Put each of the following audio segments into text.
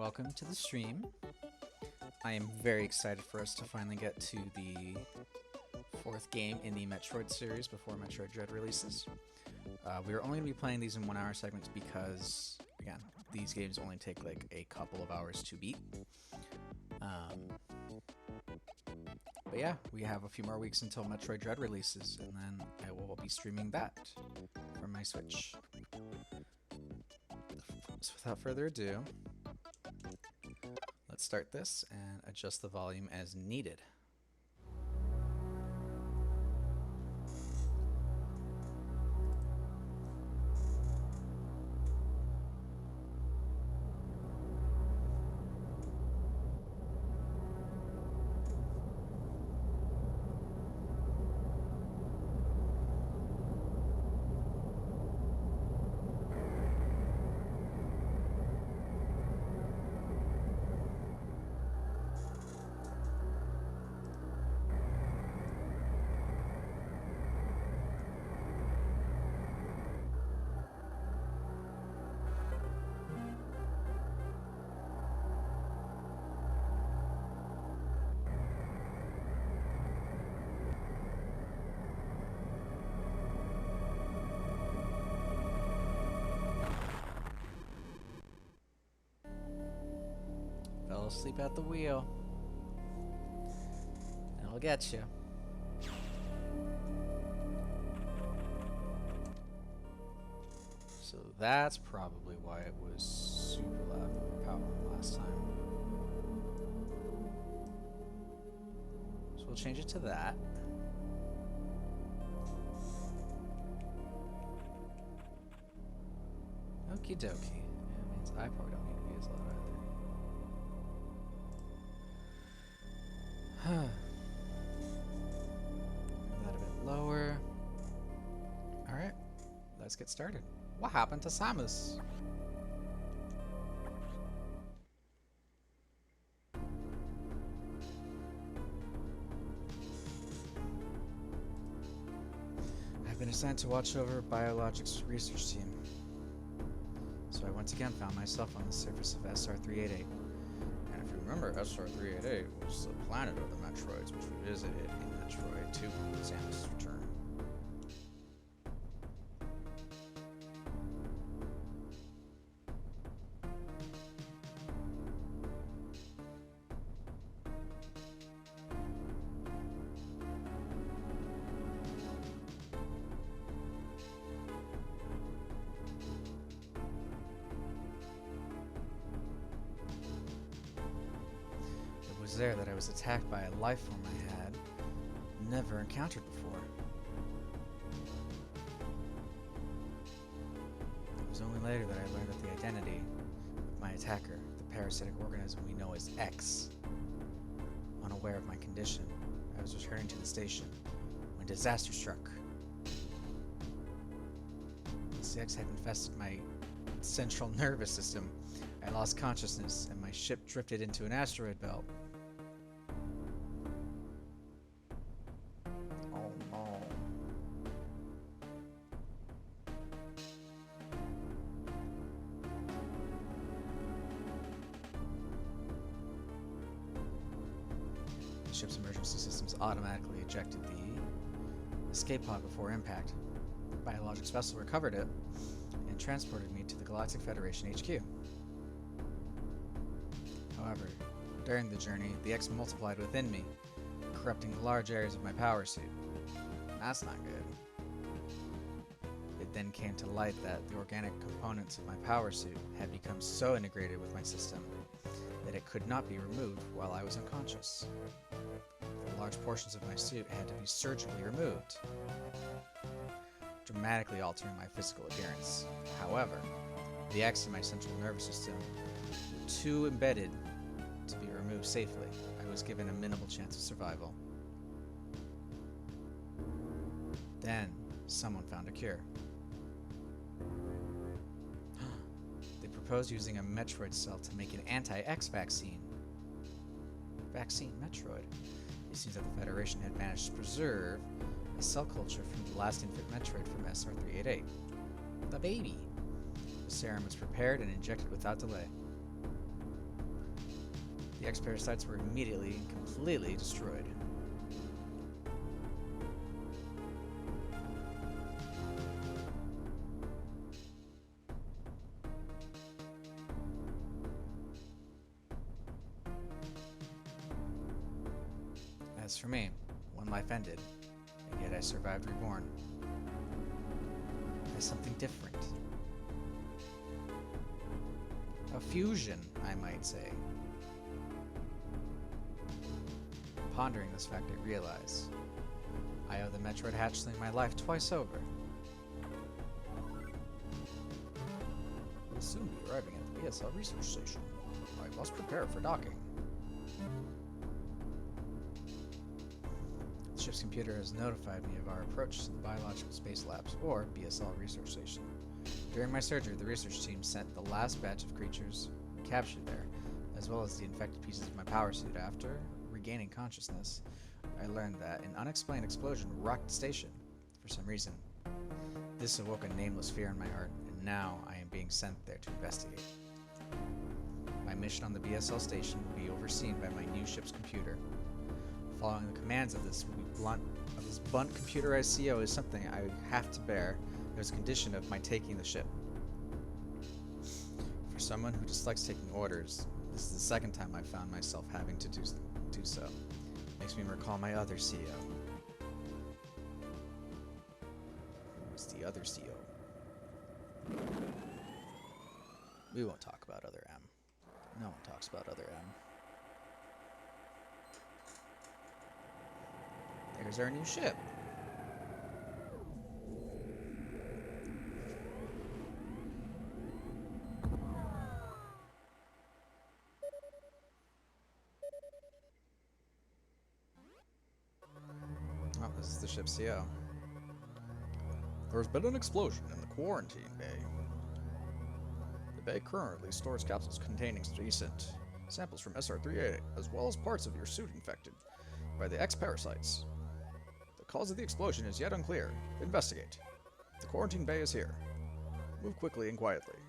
welcome to the stream. I am very excited for us to finally get to the fourth game in the Metroid series before Metroid Dread releases. We are only going to be playing these in 1 hour segments because, again, these games only take like a couple of hours to beat. But yeah, we have a few more weeks until Metroid Dread releases, and then I will be streaming that from my Switch. So without further ado, let's start this and adjust the volume as needed. Fell asleep at the wheel. It'll get you. So that's probably why it was super loud power last time. So we'll change it to that. Okie dokie. That means I probably don't need to be as loud either. That a bit lower. Alright, let's get started. What happened to Samus? I've been assigned to watch over Biologics research team. So I once again found myself on the surface of SR-388. And if you remember, SR-388 was the planet of the Metroids, which we visited in Metroid 2, Samus' Return. It was there that I was attacked by a life form I had never encountered before. It was only later that I learned that the identity of my attacker, the parasitic organism we know as X. Unaware of my condition, I was returning to the station when disaster struck. As the X had infested my central nervous system, I lost consciousness and my ship drifted into an asteroid belt. Oh no. The ship's emergency systems automatically ejected the escape pod before impact. The Biologics vessel recovered it and transported me to the Galactic Federation HQ. However, during the journey, the X multiplied within me, corrupting large areas of my power suit. That's not good. It then came to light that the organic components of my power suit had become so integrated with my system that it could not be removed while I was unconscious. Large portions of my suit had to be surgically removed, dramatically altering my physical appearance. However, the X in my central nervous system were too embedded to be removed safely. I was given a minimal chance of survival. Then, someone found a cure. They proposed using a Metroid cell to make an anti-X vaccine. Vaccine Metroid. It seems that the Federation had managed to preserve a cell culture from the last infant Metroid from SR-388. The baby! The serum was prepared and injected without delay. The X-parasites were immediately and completely destroyed. As for me, one life ended, and yet I survived reborn. As something different. A fusion, I might say. Pondering this fact, I realize I owe the Metroid hatchling my life twice over. We'll soon be arriving at the BSL research station. I must prepare for docking. The ship's computer has notified me of our approach to the Biological Space Labs, or BSL research station. During my surgery, the research team sent the last batch of creatures captured there, as well as the infected pieces of my power suit. After regaining consciousness, I learned that an unexplained explosion rocked the station for some reason. This awoke a nameless fear in my heart, and now I am being sent there to investigate. My mission on the BSL station will be overseen by my new ship's computer. Following the commands of this blunt computerized CO is something I have to bear as a condition of my taking the ship. For someone who dislikes taking orders, this is the second time I've found myself having to do so. Makes me recall my other CO. Who's the other CO? We won't talk about other M. No one talks about other M. There's our new ship. Oh, this is the ship's CO. There's been an explosion in the quarantine bay. The bay currently stores capsules containing recent samples from SR-388, as well as parts of your suit infected by the X-parasites. The cause of the explosion is yet unclear. Investigate. The quarantine bay is here. Move quickly and quietly.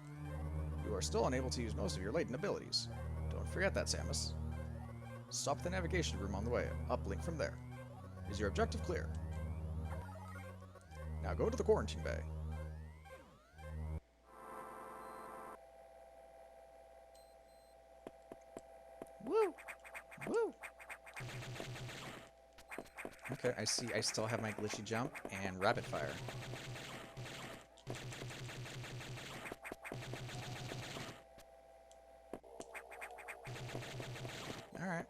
You are still unable to use most of your latent abilities. Don't forget that, Samus. Stop the navigation room on the way. Uplink from there. Is your objective clear? Now go to the quarantine bay. Woo! Woo! Okay, I see I still have my glitchy jump and rapid fire. Alright.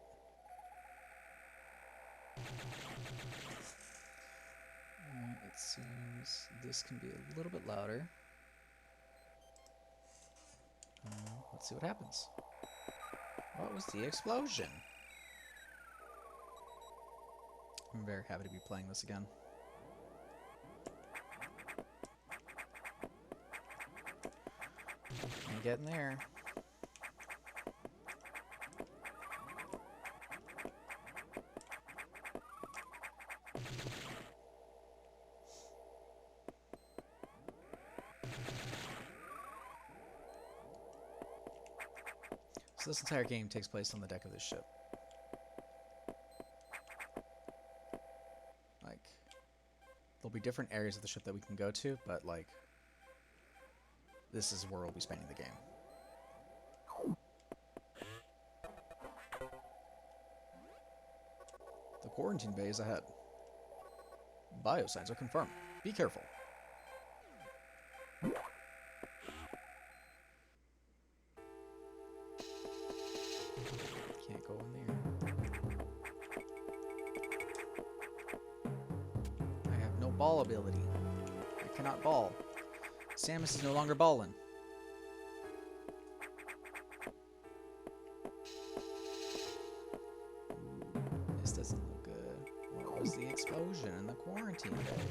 It seems this can be a little bit louder. Let's see what happens. What was the explosion? I'm very happy to be playing this again. I'm getting there. So this entire game takes place on the deck of this ship. Like, there'll be different areas of the ship that we can go to, but like, this is where we'll be spending the game. The quarantine bay is ahead. Biosigns are confirmed. Be careful. Can't go in there. I have no ball ability. I cannot ball. Samus is no longer balling. This doesn't look good. What was the explosion in the quarantine bay?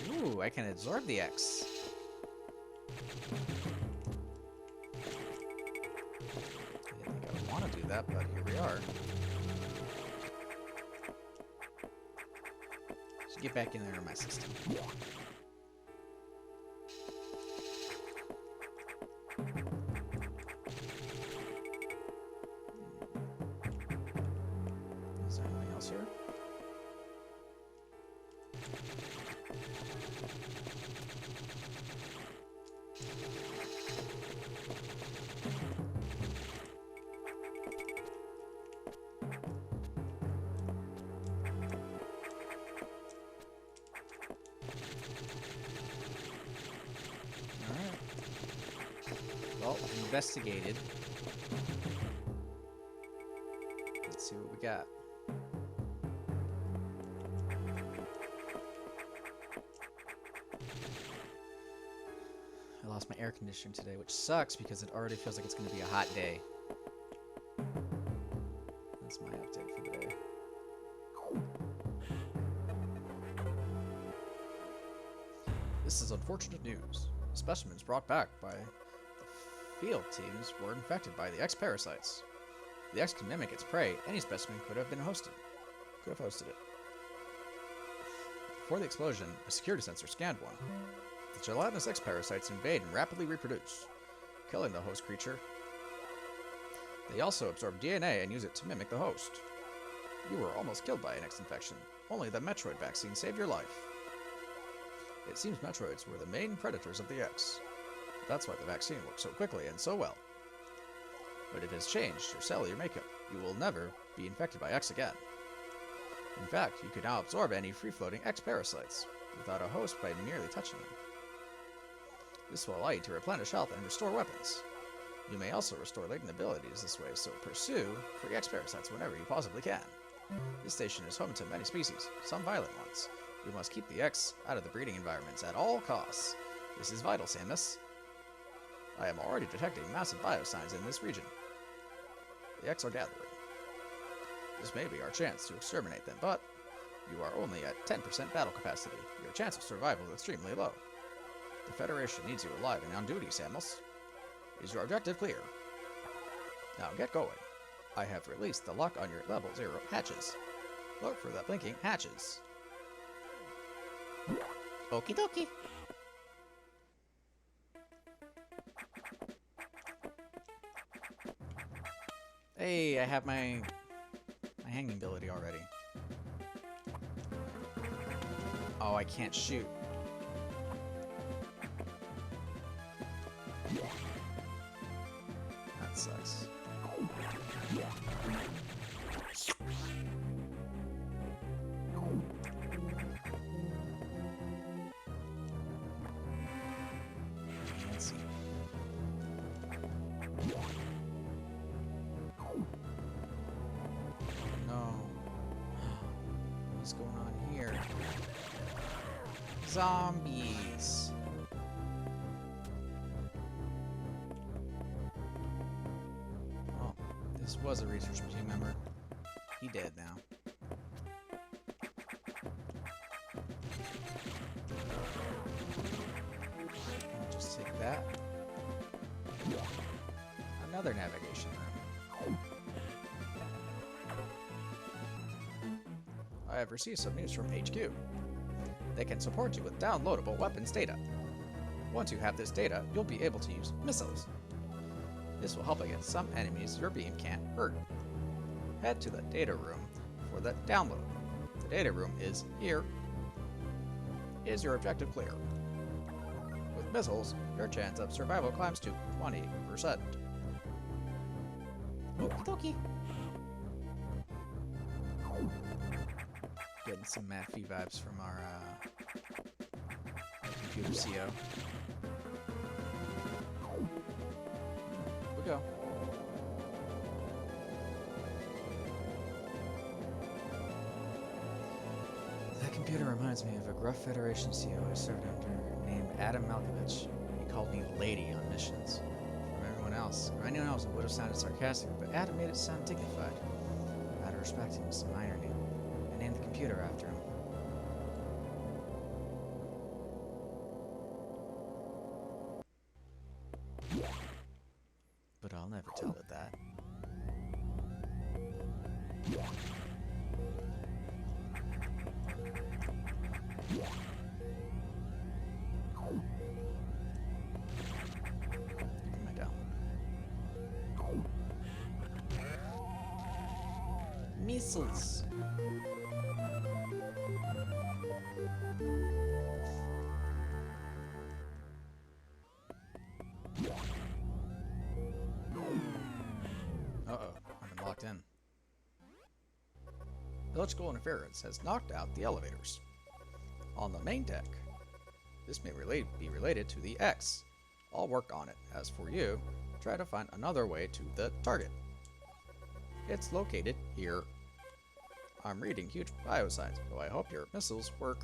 Ooh, I can absorb the X. I didn't think I would want to do that, but here we are. So get back in there in my system. Well, investigated. Let's see what we got. I lost my air conditioner today, which sucks because it already feels like it's going to be a hot day. That's my update for the day. This is unfortunate news. Specimens brought back by the field teams were infected by the X parasites. The X can mimic its prey. Any specimen could have hosted it. Before the explosion, a security sensor scanned one. The gelatinous X parasites invade and rapidly reproduce, killing the host creature. They also absorb DNA and use it to mimic the host. You were almost killed by an X infection. Only the Metroid vaccine saved your life. It seems Metroids were the main predators of the X. That's why the vaccine worked so quickly and so well. But it has changed your cellular makeup. You will never be infected by X again. In fact, you can now absorb any free-floating X parasites without a host by merely touching them. This will allow you to replenish health and restore weapons. You may also restore latent abilities this way, so pursue free X parasites whenever you possibly can. This station is home to many species, some violent ones. You must keep the X out of the breeding environments at all costs. This is vital, Samus. I am already detecting massive biosigns in this region. The X are gathering. This may be our chance to exterminate them, but you are only at 10% battle capacity. Your chance of survival is extremely low. The Federation needs you alive and on duty, Samus. Is your objective clear? Now get going. I have released the lock on your level 0 hatches. Look for the blinking hatches. Okie dokie. Hey, I have my hanging ability already. Oh, I can't shoot. That sucks. Let's see. No. What's going on here? Zombies. Oh, this was a research team member. He dead now. I'll just take that. Another navigation room. I have received some news from HQ. They can support you with downloadable weapons data. Once you have this data, you'll be able to use missiles. This will help against some enemies your beam can't hurt. Head to the data room for the download. The data room is here. Is your objective clear? With missiles, your chance of survival climbs to 20%. Okie dokie. Getting some Matphy vibes from our computer CO. Here we go. That computer reminds me of a gruff Federation CO I served under named Adam Malkovich. He called me Lady on missions. From everyone else, or anyone else, it would have sounded sarcastic, but Adam made it sound dignified. Out of respect, he was some irony. I named the computer after him. But I'll never tell it that. Am I down? Missiles. electrical interference has knocked out the elevators. On the main deck, this may be related to the X. I'll work on it. As for you, try to find another way to the target. It's located here. I'm reading huge bioscience, so I hope your missiles work.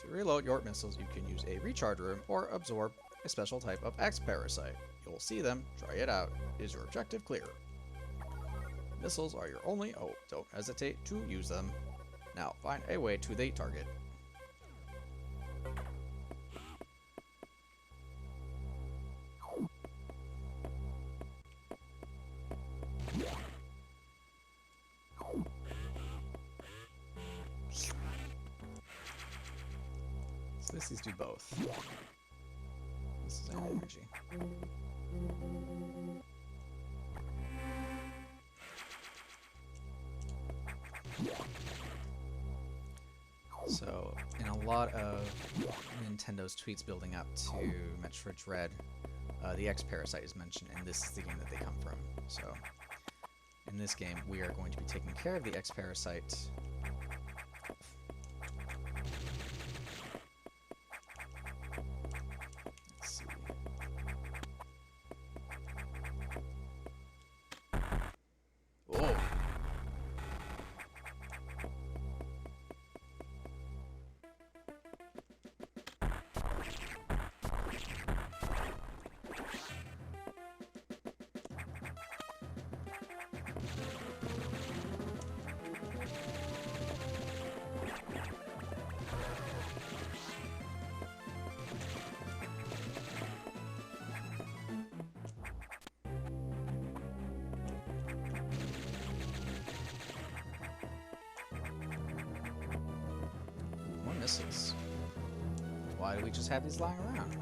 To reload your missiles, you can use a recharge room or absorb a special type of X parasite. You'll see them. Try it out. Is your objective clear? Missiles are your only hope. Don't hesitate to use them. Now find a way to the target. So these do both. This is an energy. So, in a lot of Nintendo's tweets building up to Metroid Dread, the X Parasite is mentioned, and this is the game that they come from. So, in this game, we are going to be taking care of the X Parasite. Let's see. Oh! More missiles. Why do we just have these lying around?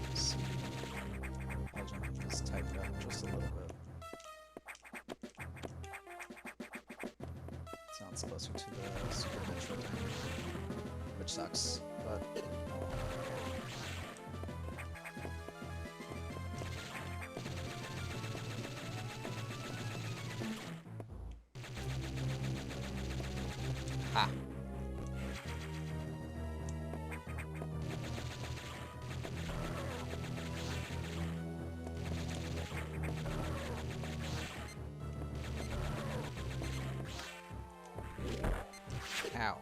Let's see. I'll jump in this tightened up just a little bit. Sounds closer to the Super Metroid time, which sucks, but ha! Ow.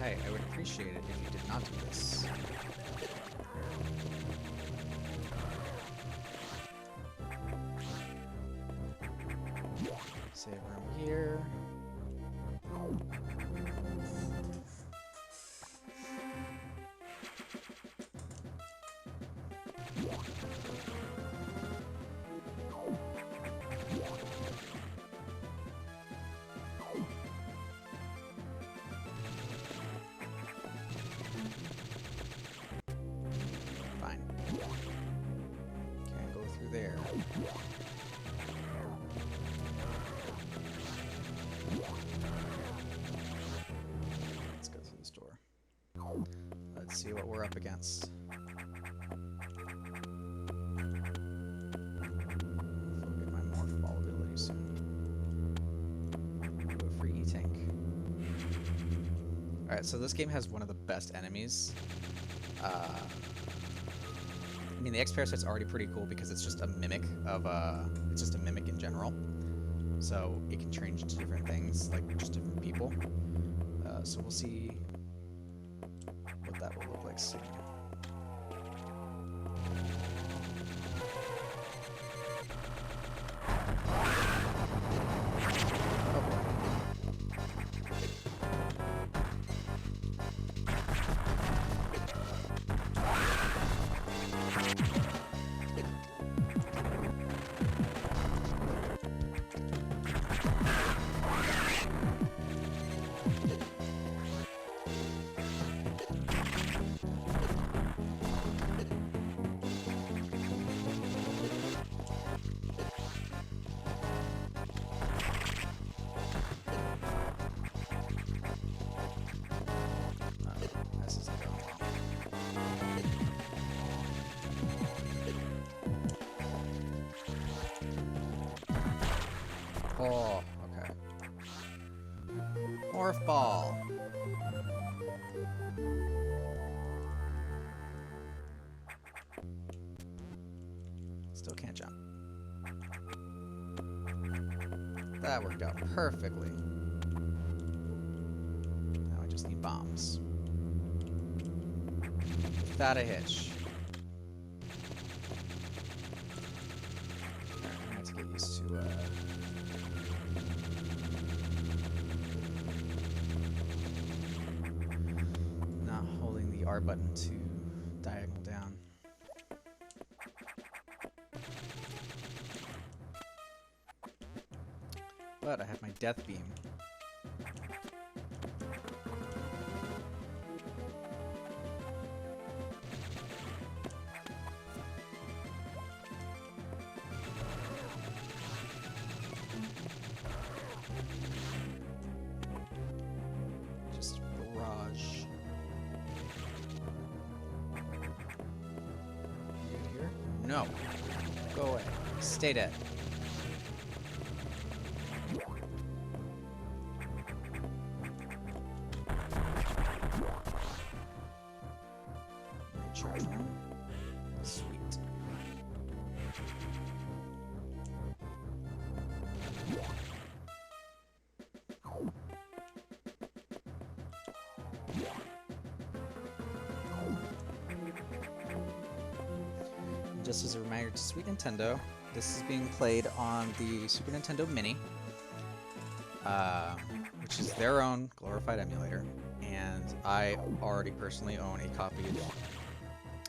Hey, I would appreciate it if you did not do this. Save room here. Fine. Can't go through there. Let's go through this door. Let's see what we're up against. I'll get my morph ball ability soon. Do a free E-Tank. Alright, so this game has one of the best enemies. I mean, the X Parasite's already pretty cool because it's just a mimic of, it's just a mimic in general. So it can change into different things, like just different people. So we'll see see. This is going wrong. Oh, okay. Morph ball. Still can't jump. That worked out perfectly. Now I just need bombs. Without a hitch. Alright, I have to get used to not holding the R button to diagonal down. But I have my death beam. Just barrage. Good here? No. Go away. Stay dead. Recharge one. Sweet. Just as a reminder to Sweet Nintendo, this is being played on the Super Nintendo Mini, which is their own glorified emulator, and I already personally own a copy of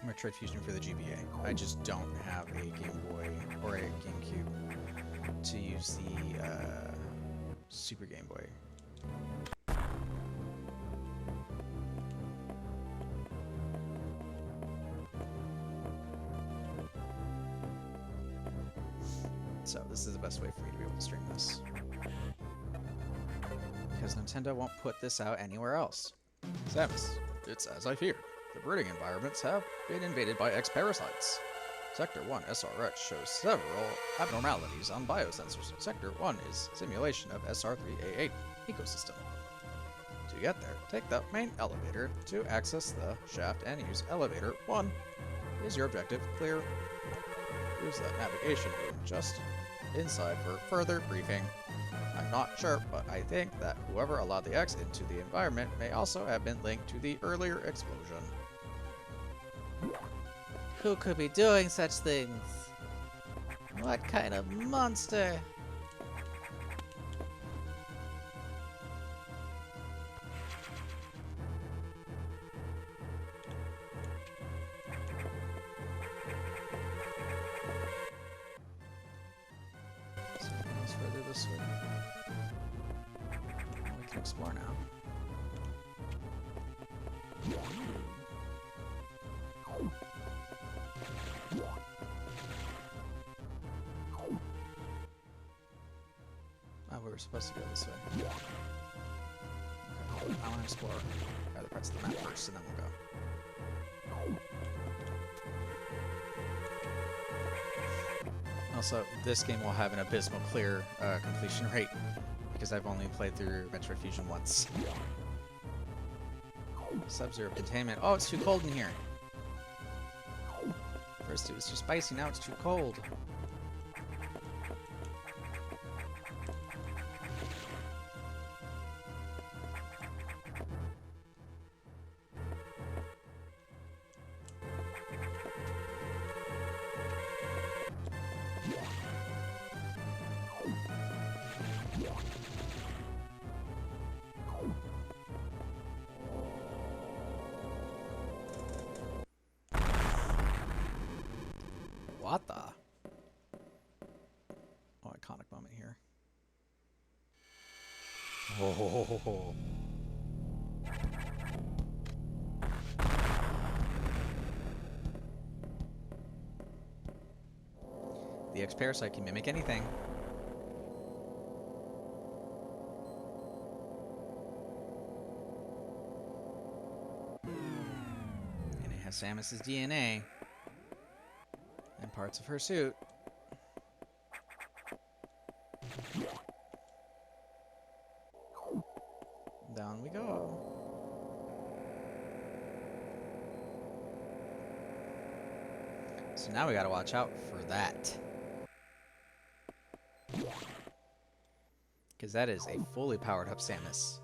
Metroid Fusion for the GBA. I just don't have a Game Boy or a GameCube to use the Super Game Boy. So this is the best way for me to be able to stream this. Because Nintendo won't put this out anywhere else. Samus, it's as I feared. The breeding environments have been invaded by X-parasites. Sector 1 SRX shows several abnormalities on biosensors. Sector 1 is simulation of SR3A8 ecosystem. To get there, take the main elevator to access the shaft and use elevator 1. Is your objective clear? Use the navigation room just inside for further briefing. I'm not sure, but I think that whoever allowed the X into the environment may also have been linked to the earlier explosion. Who could be doing such things? What kind of monster? Something else further this way. We can explore now. Oh, we were supposed to go this way. Okay. I want to explore other parts of the map first, and then we'll go. Also, this game will have an abysmal clear completion rate, because I've only played through Metroid Fusion once. Sub-Zero containment. Oh, it's too cold in here. First it was too spicy, now it's too cold. What the? Oh, iconic moment here. Oh. The X-Parasite can mimic anything. And it has Samus's DNA. And parts of her suit. Down we go. So now we gotta watch out for that. Because that is a fully powered up Samus.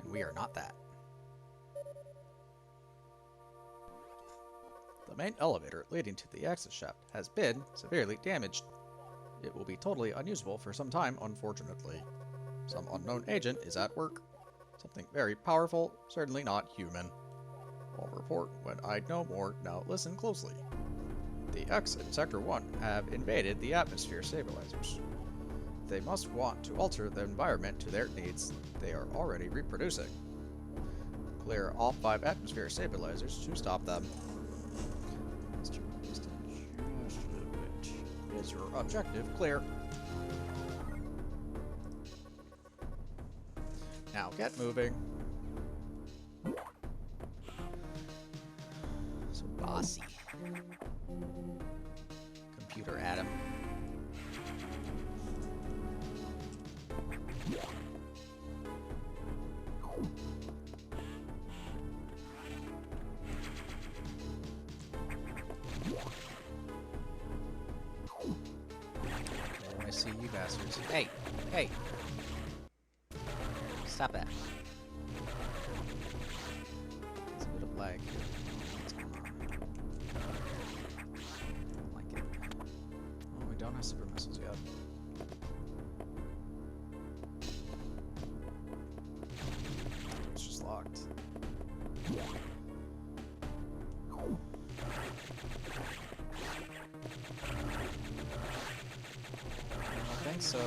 And we are not that. The main elevator leading to the access shaft has been severely damaged. It will be totally unusable for some time, unfortunately. Some unknown agent is at work. Something very powerful, certainly not human. I'll report when I know more. Now listen closely. The X in Sector 1 have invaded the atmosphere stabilizers. They must want to alter the environment to their needs. They are already reproducing. Clear all 5 atmosphere stabilizers to stop them. Is your objective clear? Now get moving. So bossy. Computer Adam. I see you bastards. Hey! Hey! Stop that. There's a bit of lag here. What's going on? I don't like it. Oh, we don't have super missiles yet. It's just locked. I don't think so.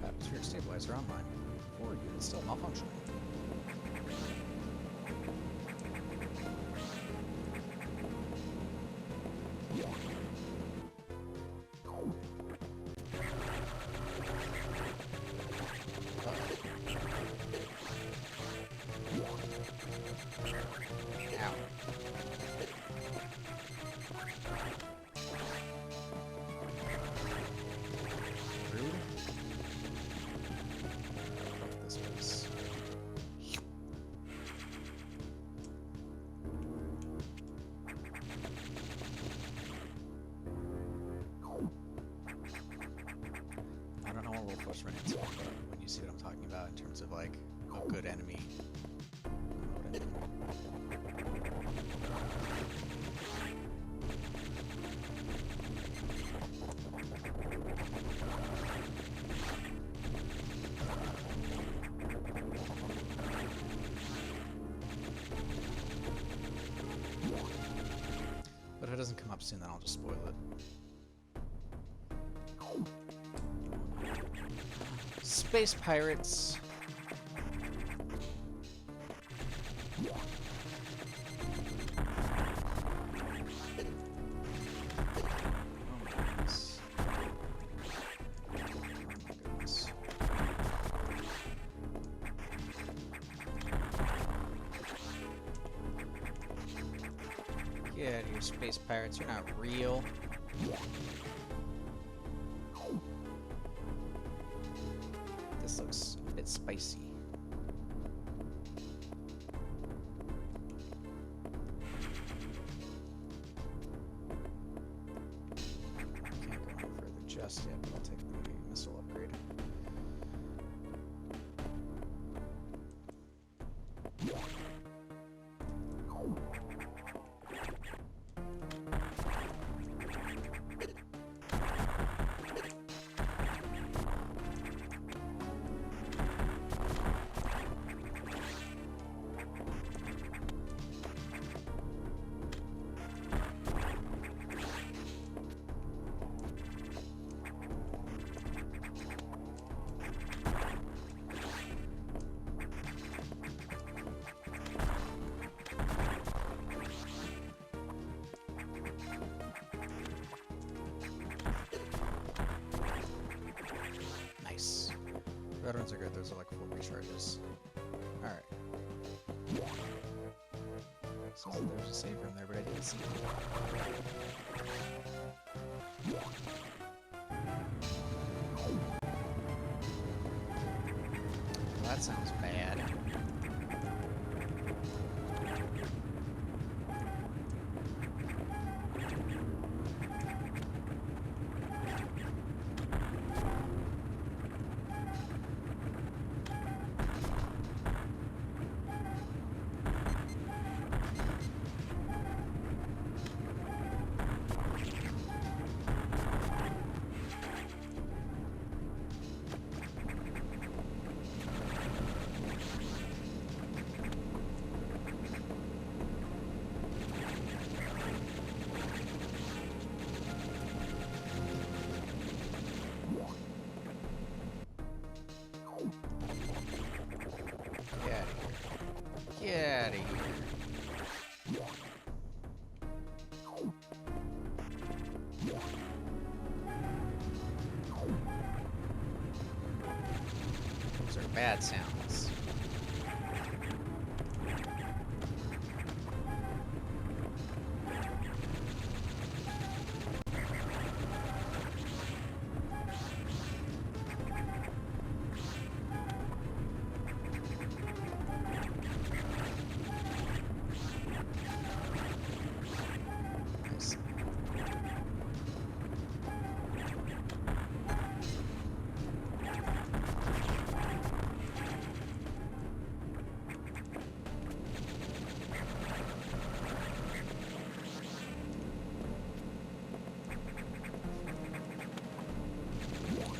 Atmosphere stabilizer online. 4 units still malfunctioning. Ow. Rude. Fuck this place. I don't know what Wolf Rush ran into, but when you see what I'm talking about in terms of like a good enemy. You know what I mean? But if it doesn't come up soon, then I'll just spoil it. Space pirates. Oh my goodness. Oh my goodness. Get out of here, space pirates. You're not real. This looks a bit spicy. Can't go any further just yet, but I'll take the missile upgrade. Veterans are good. Those are like full recharges. Alright. So there's a save room there, but I didn't see it. Well, that sounds bad. Get out of here. Those are bad sounds.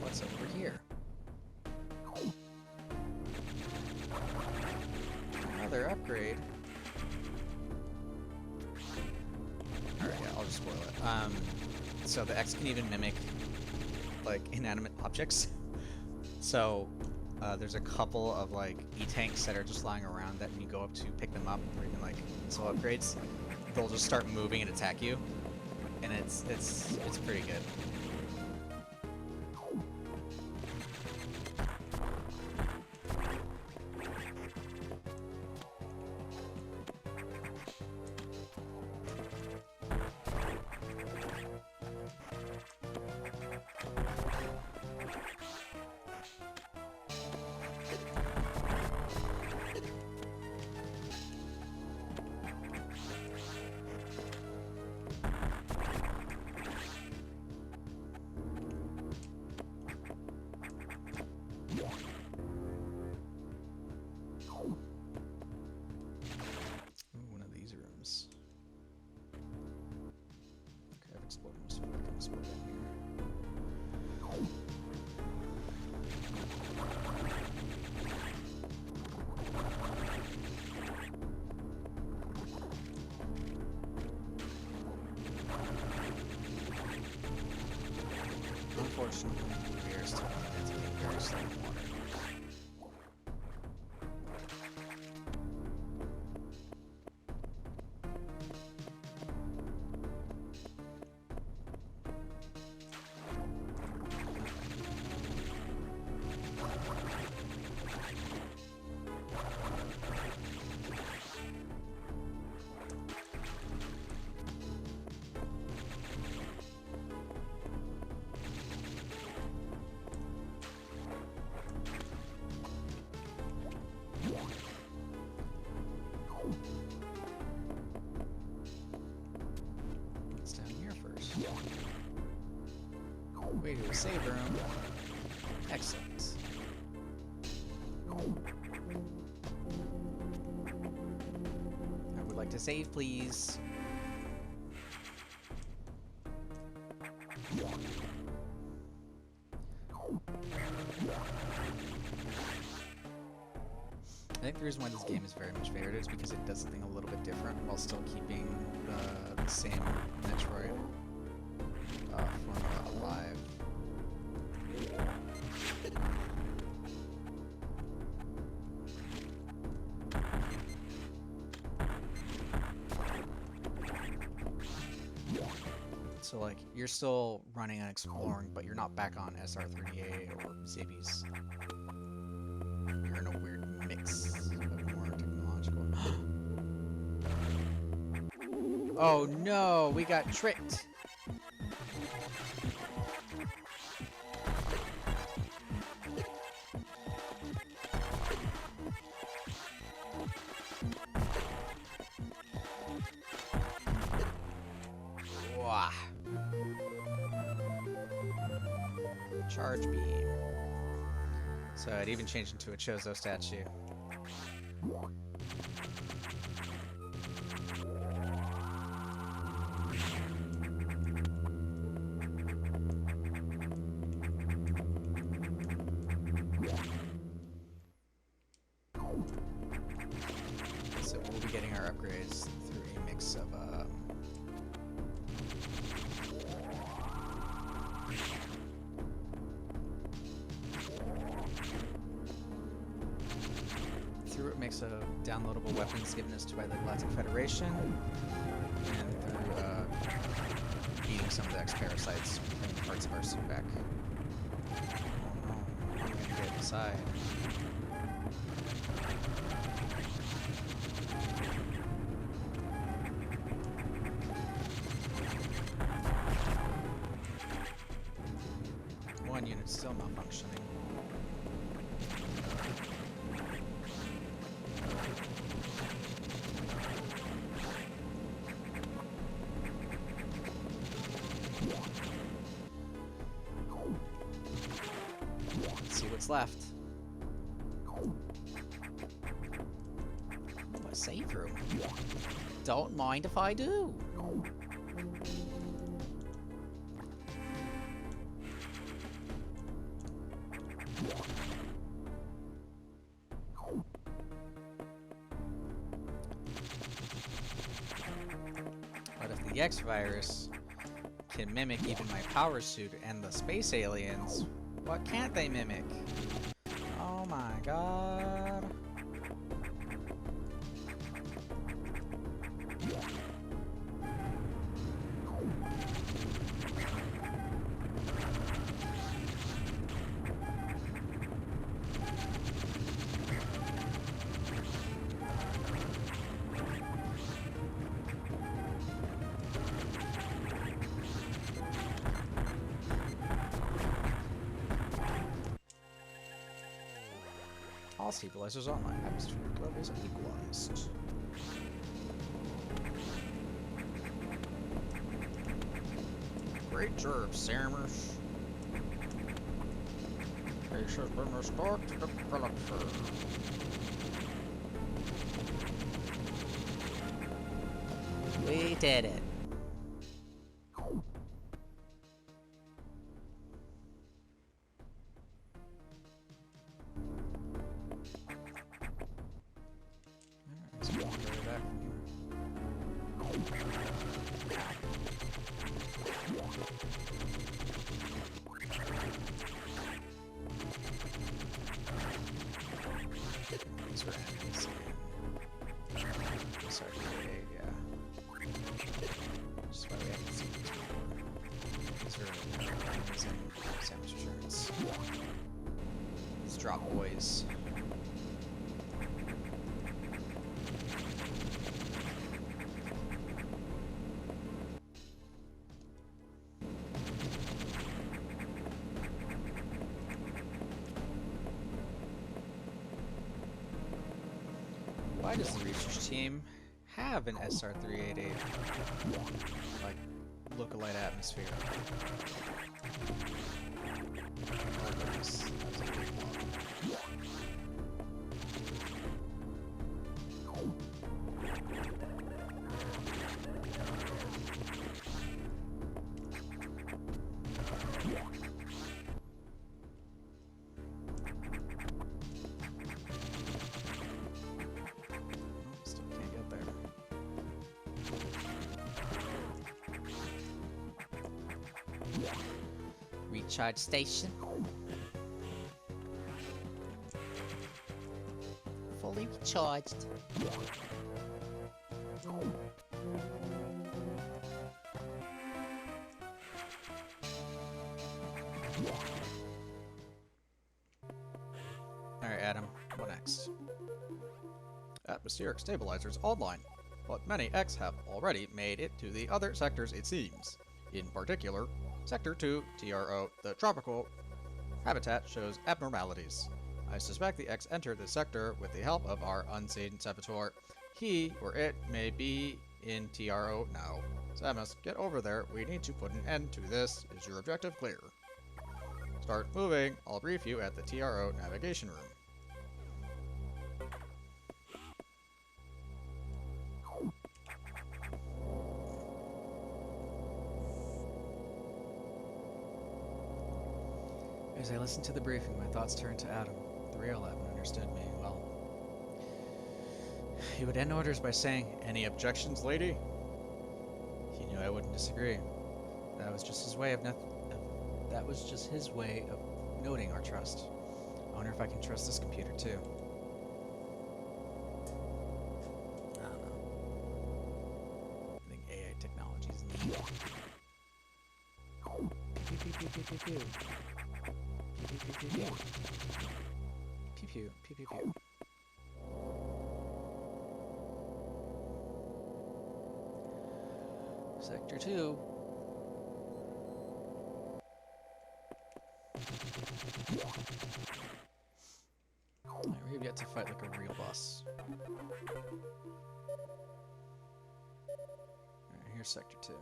What's over here? Another upgrade. Alright, yeah, I'll just spoil it. So the X can even mimic, like, inanimate objects. So, there's a couple of, like, E-tanks that are just lying around that when you go up to pick them up, or even, like, missile upgrades, they'll just start moving and attack you. And it's pretty good. One of these rooms. Okay, I've explored most of what I can explore down here. Unfortunately, we are still going to get very slow water. It's down here first. Way to a save room. Excellent. I would like to save, please. I think the reason why this game is very much favored is because it does something a little bit different while still keeping the same Metroid formula alive. So like, you're still running and exploring, but you're not back on SR38 or Zibby's. Oh no, we got tricked. Wah. Charge beam. So it even changed into a Chozo statue. So we'll be getting our upgrades through a mix of downloadable weapons given us by the Galactic Federation, and through beating some of the X-Parasites, bringing parts of our suit back. Oh no, I'm gonna get inside. One unit still malfunctioning. Let's see what's left. Oh, a save room. Don't mind if I do. But if the X-Virus can mimic even my power suit and the space aliens, what can't they mimic? Oh my god. All stabilizers online. Atmospheric levels equalized. Great job, Samus. This has been restored to developer. We did it. Drop boys. Why does the research team have an SR-388 like look-alike atmosphere? Recharge station. Fully recharged. Alright, Adam. What next? Atmospheric stabilizers online. but many X have already made it to the other sectors it seems. In particular, Sector 2, TRO, the tropical habitat shows abnormalities. I suspect the X entered the sector with the help of our unseen saboteur. He or it may be in TRO now. Samus, get over there. We need to put an end to this. Is your objective clear? Start moving. I'll brief you at the TRO navigation room. As I listened to the briefing, my thoughts turned to Adam. The real Adam understood me well. He would end orders by saying, "Any objections, lady?" He knew I wouldn't disagree. That was just his way of noting our trust. I wonder if I can trust this computer too. I don't know. I think AI technology is neat. Pew pew pew pew pew pew. Pew pew pew pew pew. Pew pew pew pew pew. Sector 2. We've yet to fight like a real boss. Alright, here's Sector 2.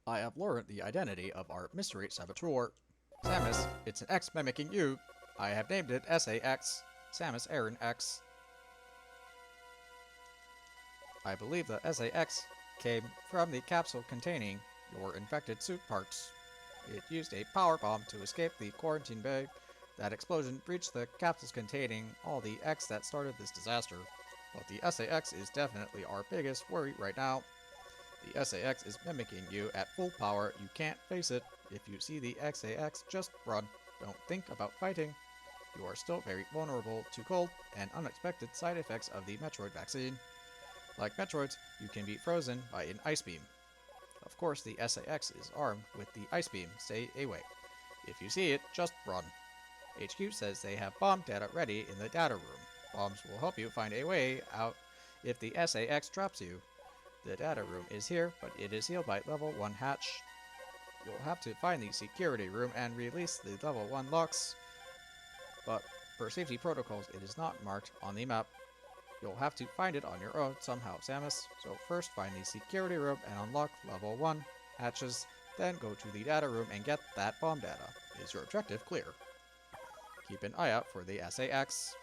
I have learned the identity of our mystery saboteur. Samus, it's an X mimicking you. I have named it SA-X, Samus Aran X. I believe the SA-X came from the capsule containing your infected suit parts. It used a power bomb to escape the quarantine bay. That explosion breached the capsules containing all the X that started this disaster. But the SA-X is definitely our biggest worry right now. The SA-X is mimicking you at full power. You can't face it. If you see the SA-X, just run. Don't think about fighting. You are still very vulnerable to cold and unexpected side effects of the Metroid vaccine. Like Metroids, you can be frozen by an ice beam. Of course, the SA-X is armed with the ice beam. Stay away. If you see it, just run. HQ says they have bomb data ready in the data room. Bombs will help you find a way out if the SA-X traps you. The data room is here, but it is sealed by level 1 hatch. You'll have to find the security room and release the level 1 locks. But for safety protocols, it is not marked on the map. You'll have to find it on your own somehow, Samus. So first find the security room and unlock level 1 hatches, then go to the data room and get that bomb data. Is your objective clear? Keep an eye out for the SA-X.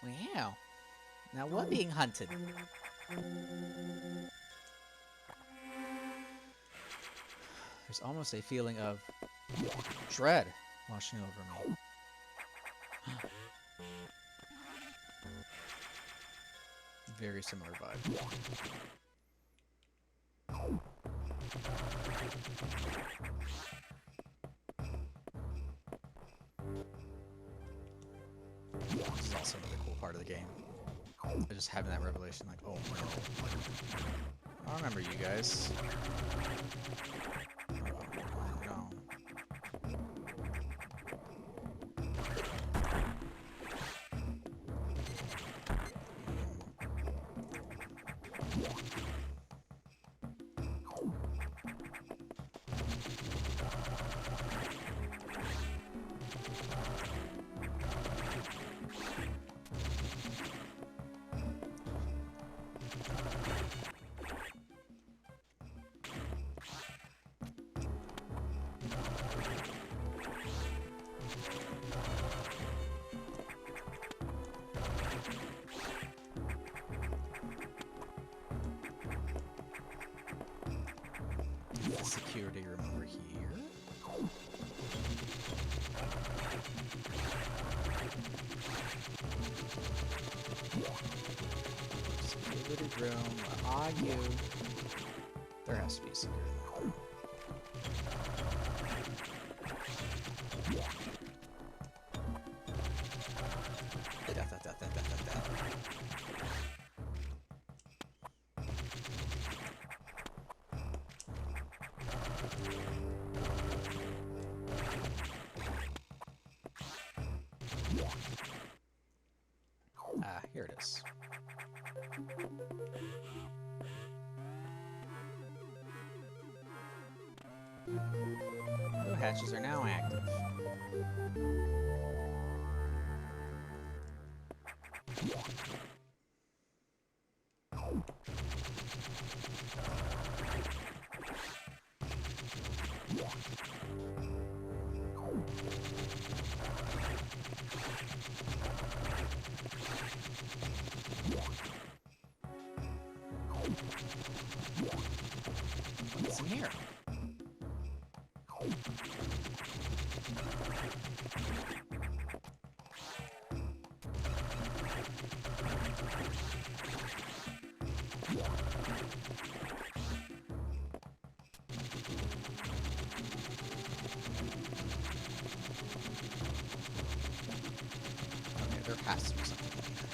Wow. Now we're being hunted. There's almost a feeling of dread washing over me. Very similar vibe. This is also another cool part of the game. Just having that revelation, like, oh no. I remember you guys. Oh no. Security room over here. Security room, where are you? There has to be a security room. Here it is. The hatches are now active. What's in here? Okay, there has to be something in here.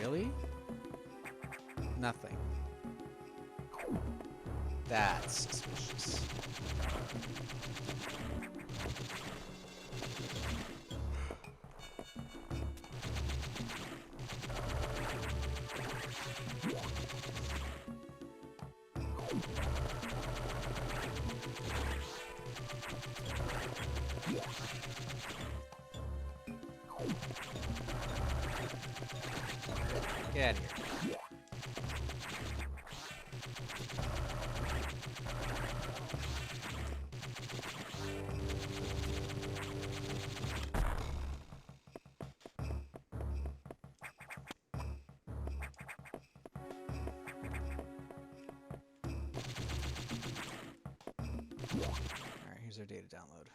Really? Nothing. That's suspicious. Get out of here. Alright, here's our data download.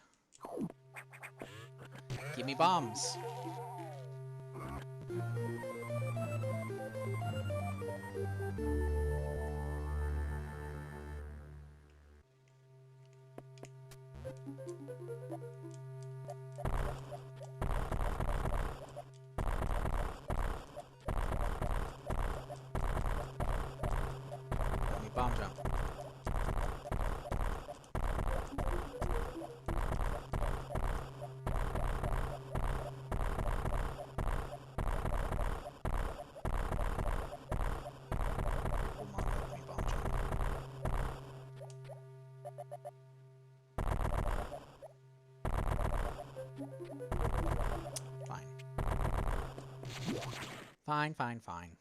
Give me bombs! Let me bomb jump. Will not let me bomb jump. Fine. Fine, fine, fine.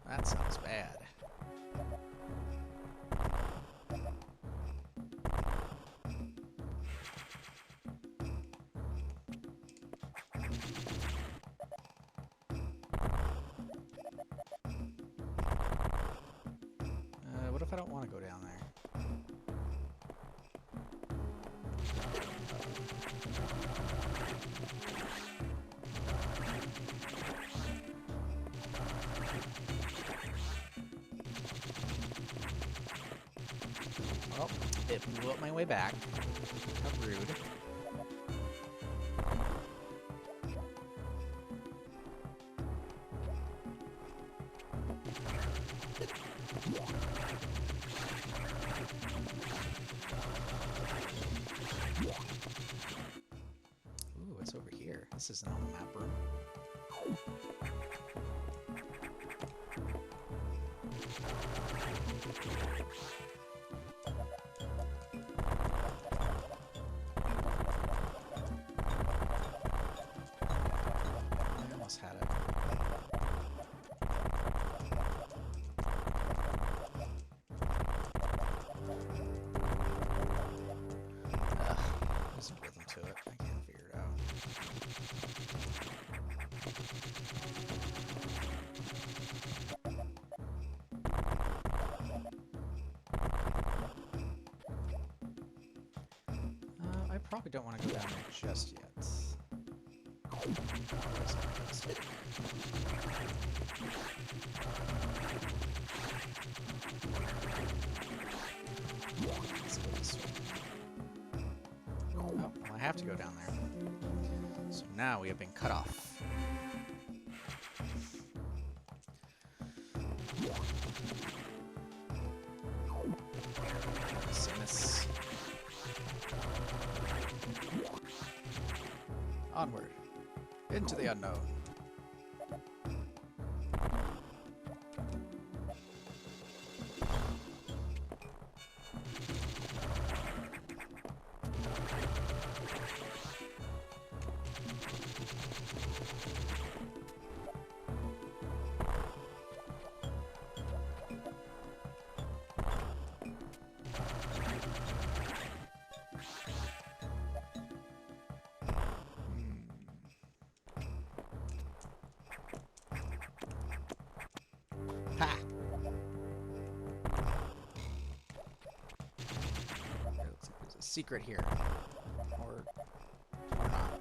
That sounds bad. What if I don't want to go down there? Well, it blew up my way back. How rude. Ooh, what's over here? This isn't on the map room. I almost had it. There's a rhythm to it. I can't figure it out. I probably don't want to go down there just yet. have to go down there. So now we have been cut off. Samus. Onward. Into the unknown. Ha! It looks like there's a secret here. Or not.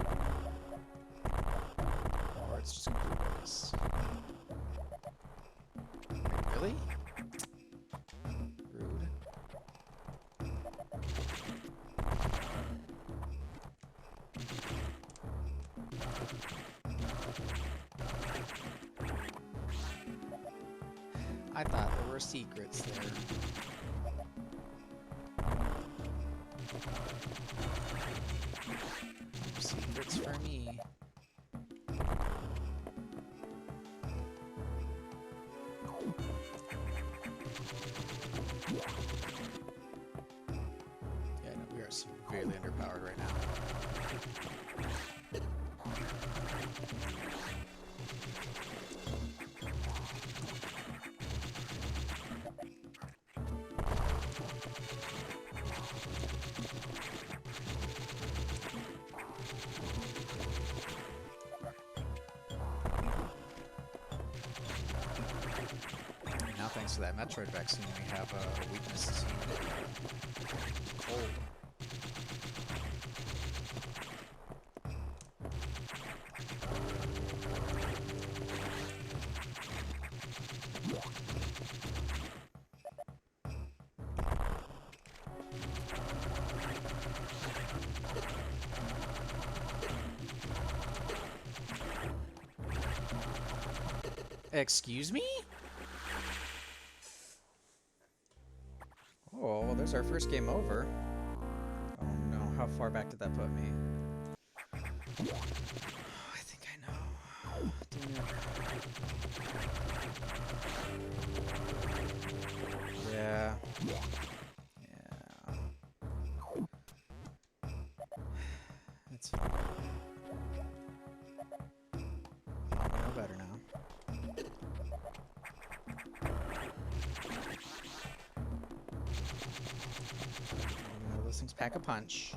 Or it's just clueless. Wait, really? Rude. I thought there were secrets there. Secrets for me. Yeah, no, we are severely underpowered right now. Now, thanks to that Metroid vaccine, we have a weakness to cold. Excuse me? Oh, well, there's our first game over. Oh no, how far back did that put me? Oh, I think I know. Yeah. Yeah. It's fine. I know better now. Those things pack a punch.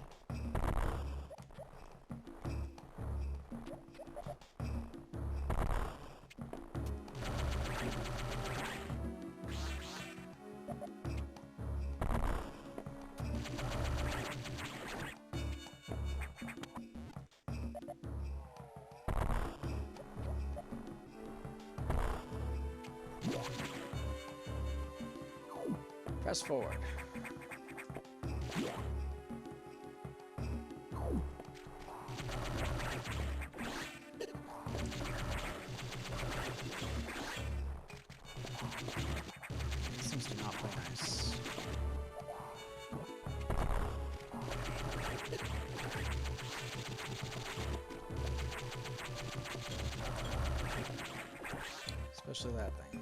Press forward. This seems to not play nice. Especially that thing.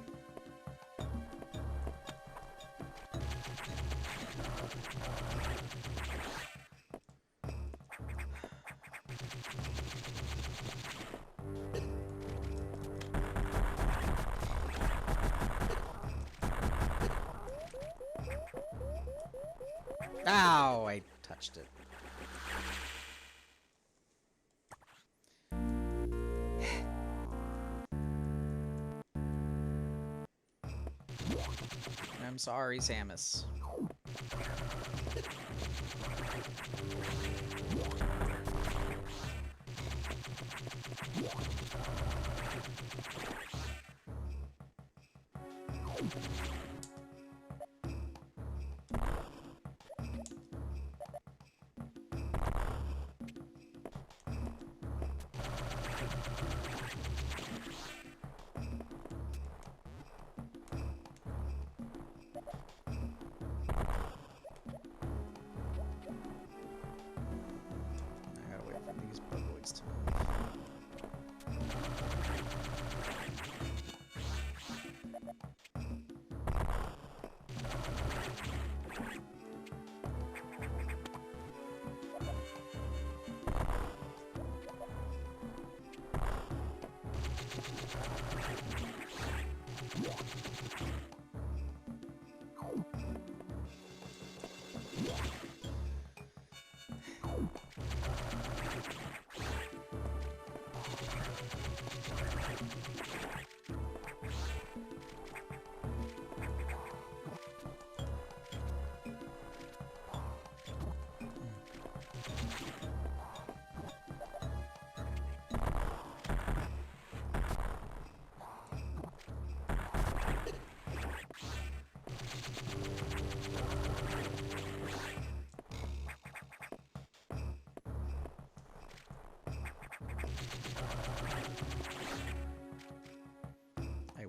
Ow! I touched it. I'm sorry, Samus.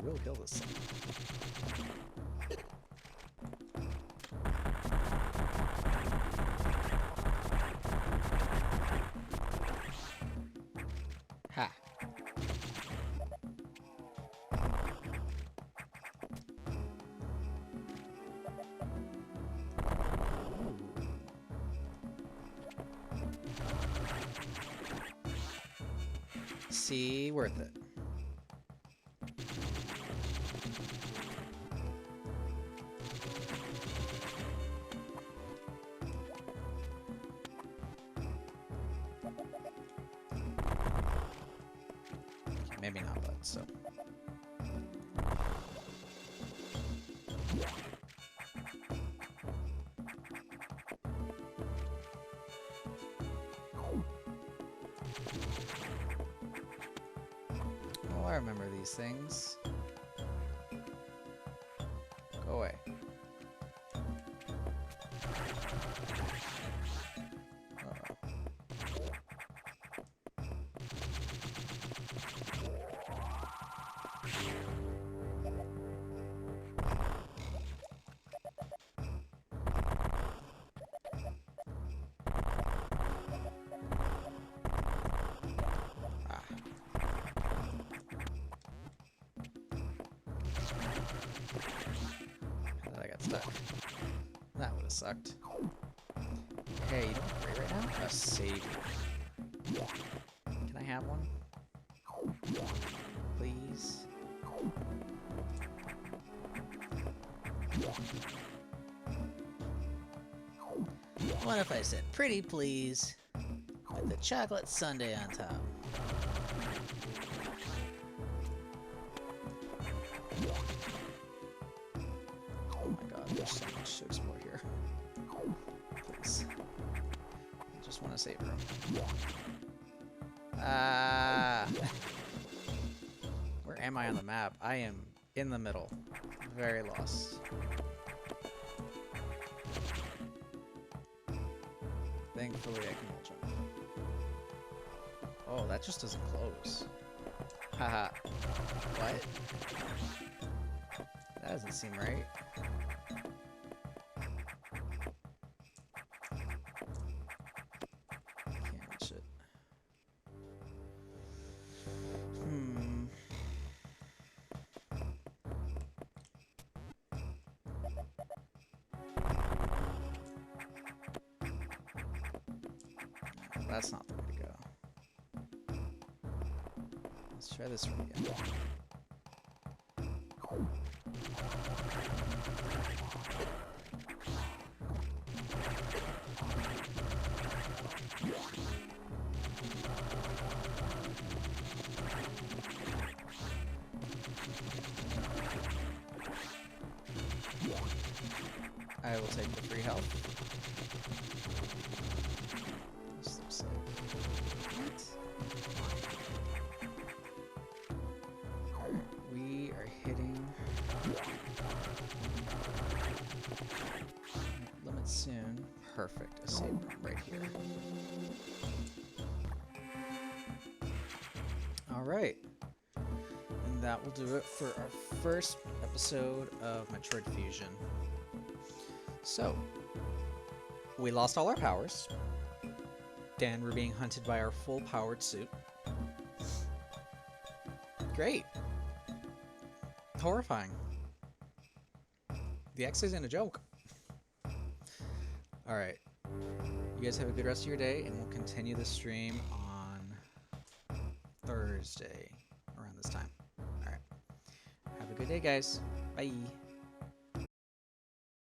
will kill this thing. Ha. See, worth it. Okay, maybe not, but so. Oh, I remember these things. Go away. I got stuck. That would have sucked. Hey, you don't agree right now? A save. Can I have one? Please? What if I said pretty please with the chocolate sundae on top? Oh my god, there's so much to explore here. Please. I just want to save room. Where am I on the map? I am in the middle. Very lost. Thankfully I can hold jump. Oh, that just doesn't close. Haha. What? That doesn't seem right. Can't reach it. That's not the way to go. Let's try this one again. I will take the free health. This looks like... What? Alright, we are hitting... limit soon. Perfect. A save room right here. Alright. And that will do it for our first episode of Metroid Fusion. So, we lost all our powers. And we're being hunted by our full-powered suit. Great. Horrifying. The X isn't a joke. Alright. You guys have a good rest of your day, and we'll continue the stream on Thursday around this time. Alright. Have a good day, guys. Bye.